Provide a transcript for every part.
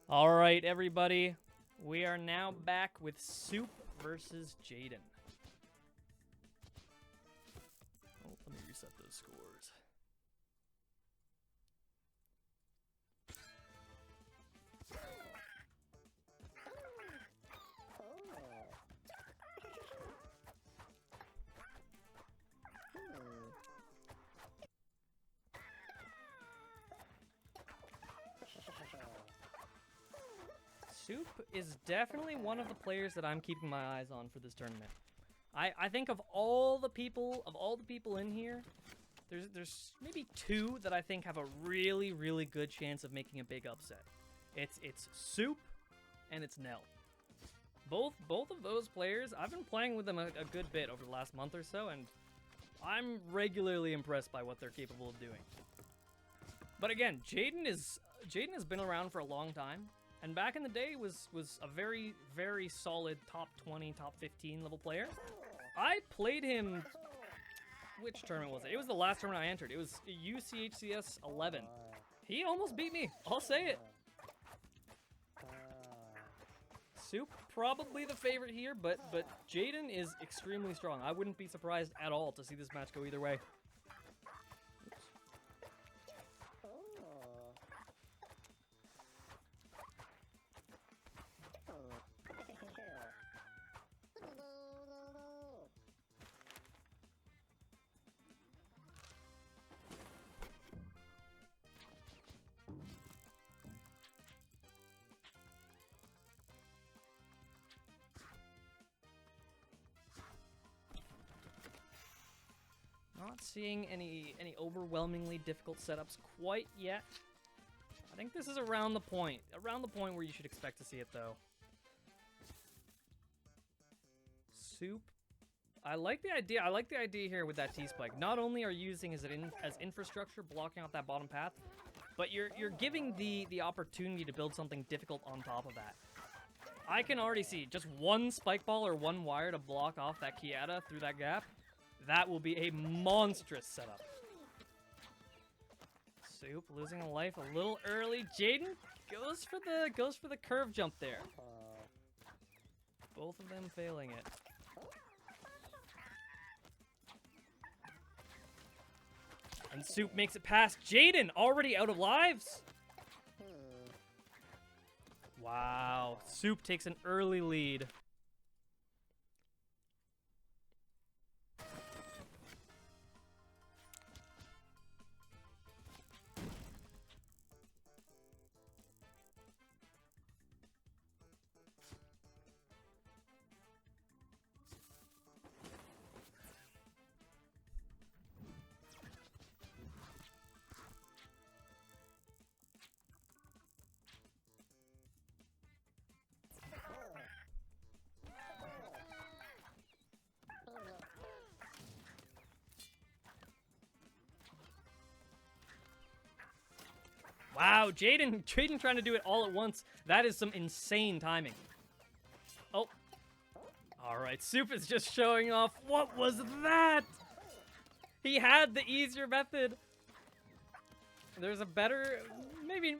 All right, everybody. We are now back with Szop versus Jaden. Oh, let me reset those scores. Szop is definitely one of the players that I'm keeping my eyes on for this tournament. I think of all the people in here, there's maybe two that I think have a really good chance of making a big upset. It's Szop and it's Nell. Both of those players, I've been playing with them a good bit over the last month or so, and I'm regularly impressed by what they're capable of doing. But again, Jaden has been around for a long time. And back in the day was a very solid top 20, top 15 level player. I played him... Which tournament was it? It was the last tournament I entered. It was UCHCS 11. He almost beat me. I'll say it. Szop, probably the favorite here, but Jaden is extremely strong. I wouldn't be surprised at all to see this match go either way. Not seeing any overwhelmingly difficult setups quite yet. I think this is around the point where you should expect to see it though. Szop. I like the idea here with that T-Spike. Not only are you using it as infrastructure, blocking out that bottom path, but you're giving the opportunity to build something difficult on top of that. I can already see just one spike ball or one wire to block off that Kiata through that gap. That will be a monstrous setup. Szop losing a life a little early. Jaden goes for the curve jump there. Both of them failing it. And Szop makes it past Jaden, already out of lives. Wow, Szop takes an early lead. Wow, Jaden trying to do it all at once. That is some insane timing. Oh. All right, Szop is just showing off. What was that? He had the easier method. There's a better... Maybe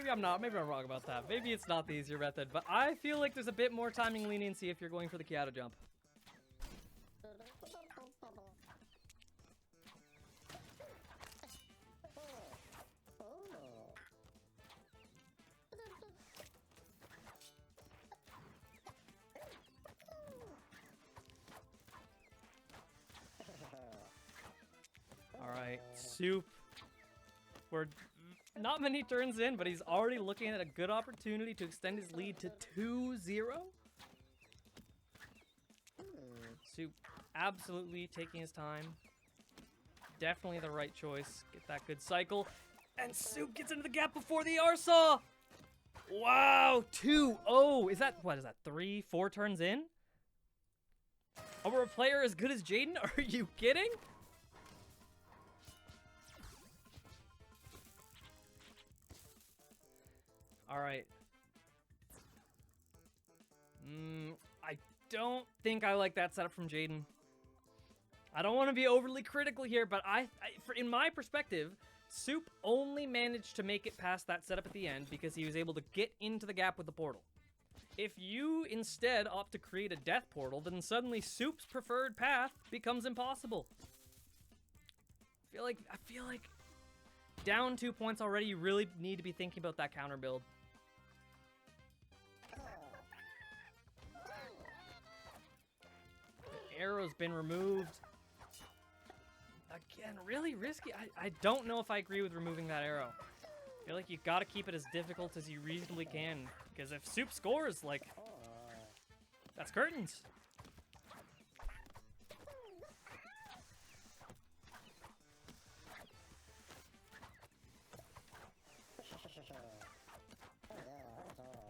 I'm not. Maybe I'm wrong about that. Maybe it's not the easier method, but I feel like there's a bit more timing leniency if you're going for the Kiata jump. Alright, Szop. We're not many turns in, but he's already looking at a good opportunity to extend his lead to 2-0. Szop absolutely taking his time. Definitely the right choice. Get that good cycle. And Szop gets into the gap before the Arsaw! Wow, 2-0. Is that, what is that, 3-4 turns in? Over a player as good as Jaden? Are you kidding? Alright. I don't think I like that setup from Jaden. I don't want to be overly critical here, but in my perspective, Soup only managed to make it past that setup at the end because he was able to get into the gap with the portal. If you instead opt to create a death portal, then suddenly Soup's preferred path becomes impossible. I feel like down 2 points already, you really need to be thinking about that counter build. The arrow's been removed. Again, really risky. I don't know if I agree with removing that arrow. I feel like you've got to keep it as difficult as you reasonably can. Because if Soup scores, like, that's curtains.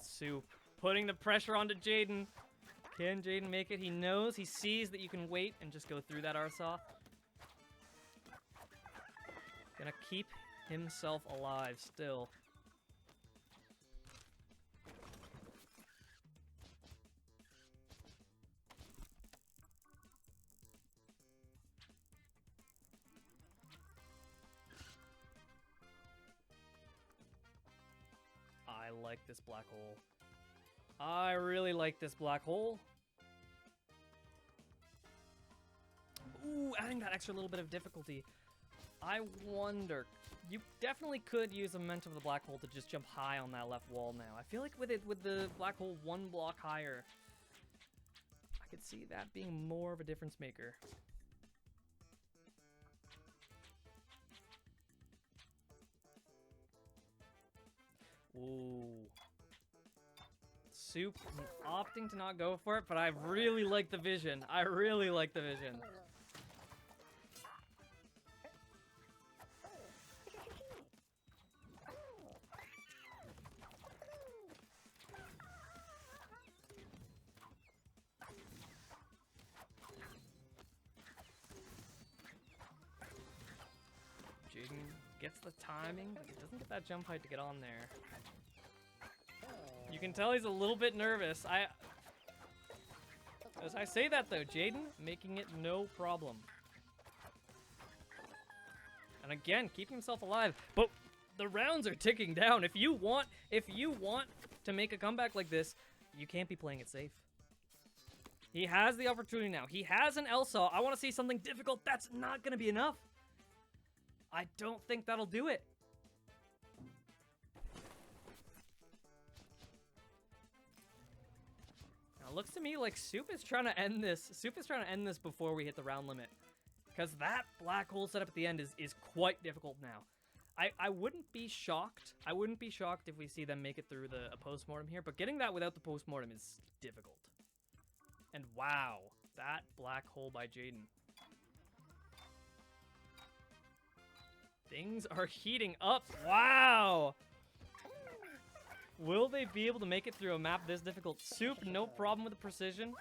Soup putting the pressure onto Jaden. Can Jaden make it? He knows, he sees that you can wait and just go through that Arsaw. Gonna keep himself alive still. I like this black hole. I really like this black hole. Ooh, adding that extra little bit of difficulty. I wonder. You definitely could use the momentum of the black hole to just jump high on that left wall now. I feel like with the black hole 1 block higher, I could see that being more of a difference maker. Ooh. Soup opting to not go for it, but I really like the vision. I really like the vision. Jaden gets the timing, but he doesn't get that jump height to get on there. You can tell he's a little bit nervous. As I say that though, Jaden making it no problem. And again, keeping himself alive. But the rounds are ticking down. If you want to make a comeback like this, you can't be playing it safe. He has the opportunity now. He has an Elsaw. I want to see something difficult. That's not going to be enough. I don't think that'll do it. Now, it looks to me like Soup is trying to end this. Soup is trying to end this before we hit the round limit. Because that black hole setup at the end is quite difficult now. I wouldn't be shocked. I wouldn't be shocked if we see them make it through the postmortem here. But getting that without the postmortem is difficult. And wow, that black hole by Jaden. Things are heating up. Wow! Will they be able to make it through a map this difficult? Soup, no problem with the precision.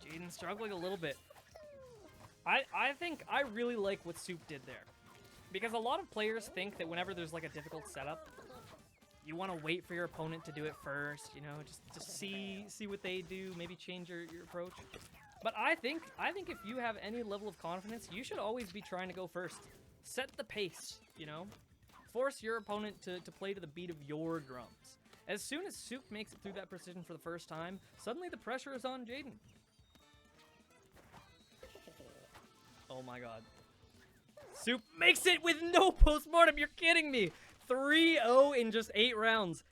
Jaden struggling a little bit. I think I really like what Soup did there. Because a lot of players think that whenever there's like a difficult setup, you want to wait for your opponent to do it first, you know, just see what they do, maybe change your approach. But I think if you have any level of confidence, you should always be trying to go first. Set the pace, you know? Force your opponent to play to the beat of your drums. As soon as Soup makes it through that precision for the first time, suddenly the pressure is on Jaden. Oh my god. Soup makes it with no postmortem, you're kidding me! 3-0 in just 8 rounds.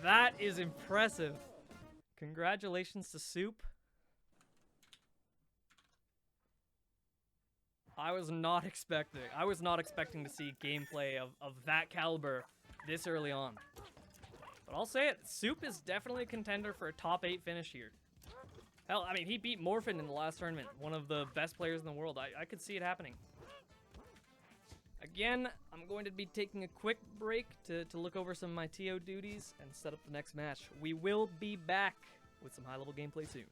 That is impressive. Congratulations to Soup. I was not expecting to see gameplay of that caliber this early on. But I'll say it, Soup is definitely a contender for a top 8 finish here. Hell, I mean, he beat Morphin in the last tournament, one of the best players in the world. I could see it happening. Again, I'm going to be taking a quick break to look over some of my TO duties and set up the next match. We will be back with some high-level gameplay soon.